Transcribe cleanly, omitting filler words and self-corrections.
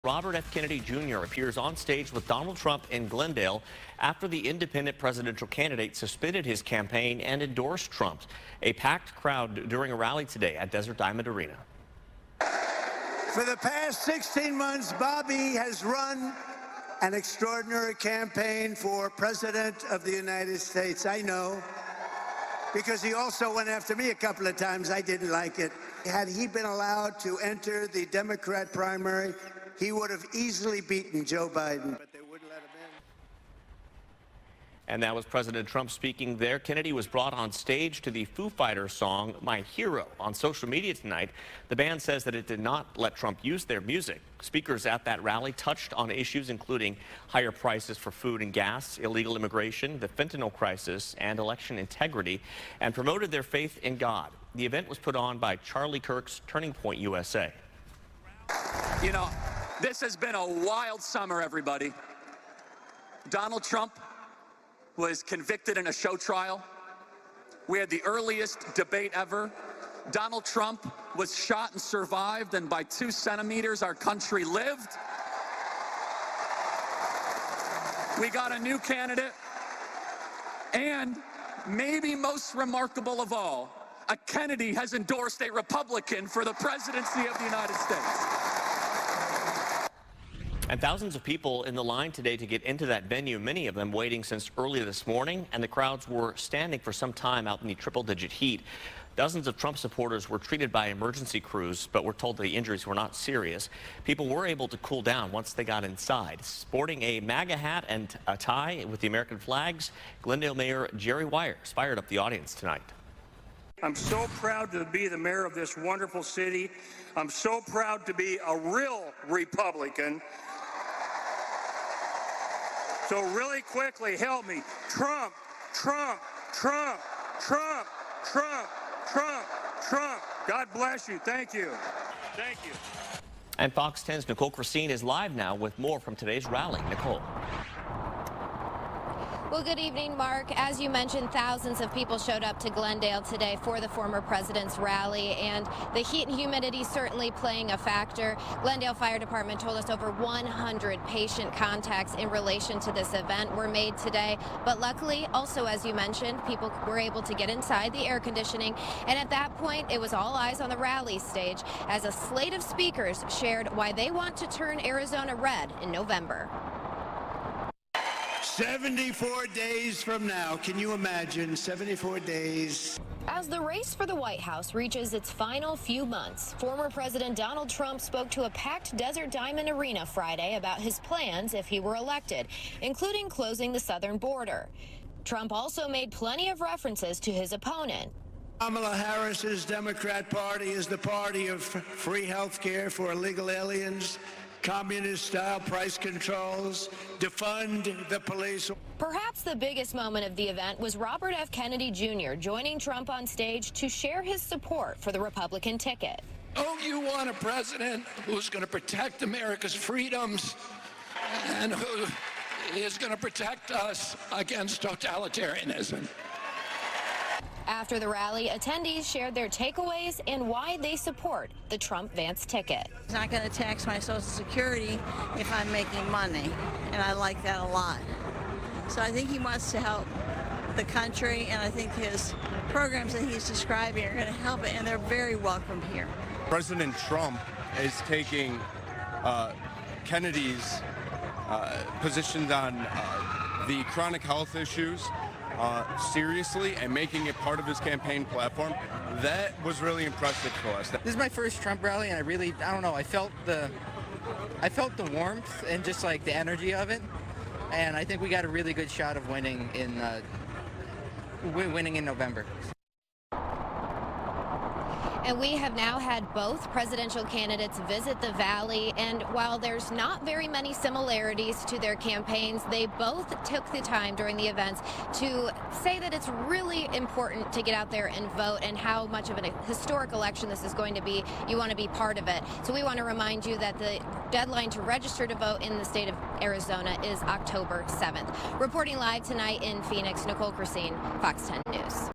Robert F. Kennedy Jr. appears on stage with Donald Trump in Glendale after the independent presidential candidate suspended his campaign and endorsed Trump. A packed crowd during a rally today at Desert Diamond Arena. For the past 16 months, Bobby has run an extraordinary campaign for President of the United States. I know, because he also went after me a couple of times. I didn't like it. Had he been allowed to enter the Democrat primary, he would have easily beaten Joe Biden, but they wouldn't let him in. And that was President Trump speaking there. Kennedy was brought on stage to the Foo Fighters song, My Hero. On social media tonight, the band says that it did not let Trump use their music. Speakers at that rally touched on issues including higher prices for food and gas, illegal immigration, the fentanyl crisis, and election integrity, and promoted their faith in God. The event was put on by Charlie Kirk's Turning Point USA. You know, this has been a wild summer, everybody. Donald Trump was convicted in a show trial. We had the earliest debate ever. Donald Trump was shot and survived, and by 2 centimeters, our country lived. We got a new candidate, and maybe most remarkable of all, a Kennedy has endorsed a Republican for the presidency of the United States. And thousands of people in the line today to get into that venue, many of them waiting since early this morning, and the crowds were standing for some time out in the triple-digit heat. Dozens of Trump supporters were treated by emergency crews, but we're told the injuries were not serious. People were able to cool down once they got inside. Sporting a MAGA hat and a tie with the American flags, Glendale Mayor Jerry Wires fired up the audience tonight. I'm so proud to be the mayor of this wonderful city. I'm so proud to be a real Republican. So really quickly, help me. Trump, Trump, Trump, Trump, Trump, Trump, Trump. God bless you. Thank you. Thank you. And Fox 10's Nicole Krasean is live now with more from today's rally. Nicole. Well, good evening, Mark. As you mentioned, thousands of people showed up to Glendale today for the former president's rally, and the heat and humidity certainly playing a factor. Glendale Fire Department told us over 100 patient contacts in relation to this event were made today. But luckily, also as you mentioned, people were able to get inside the air conditioning, and at that point, it was all eyes on the rally stage as a slate of speakers shared why they want to turn Arizona red in November. 74 days from now. Can you imagine? 74 days. As the race for the White House reaches its final few months, former President Donald Trump spoke to a packed Desert Diamond Arena Friday about his plans if he were elected, including closing the southern border. Trump also made plenty of references to his opponent. Kamala Harris's Democrat Party is the party of free health care for illegal aliens, communist-style price controls, defund the police. Perhaps the biggest moment of the event was Robert F. Kennedy Jr. joining Trump on stage to share his support for the Republican ticket. Oh, you want a president who's going to protect America's freedoms and who is going to protect us against totalitarianism. After the rally, attendees shared their takeaways and why they support the Trump-Vance ticket. He's not going to tax my Social Security if I'm making money, and I like that a lot. So I think he wants to help the country, and I think his programs that he's describing are going to help it, and they're very welcome here. President Trump is taking Kennedy's positions on the chronic health issues seriously and making it part of his campaign platform. That was really impressive for us. This is my first Trump rally, and I don't know, I felt the warmth and just like the energy of it, and I think we got a really good shot of winning in November. And we have now had both presidential candidates visit the Valley, and while there's not very many similarities to their campaigns, they both took the time during the events to say that it's really important to get out there and vote, and how much of a historic election this is going to be. You want to be part of it. So we want to remind you that the deadline to register to vote in the state of Arizona is October 7th. Reporting live tonight in Phoenix, Nicole Krasean, Fox 10 News.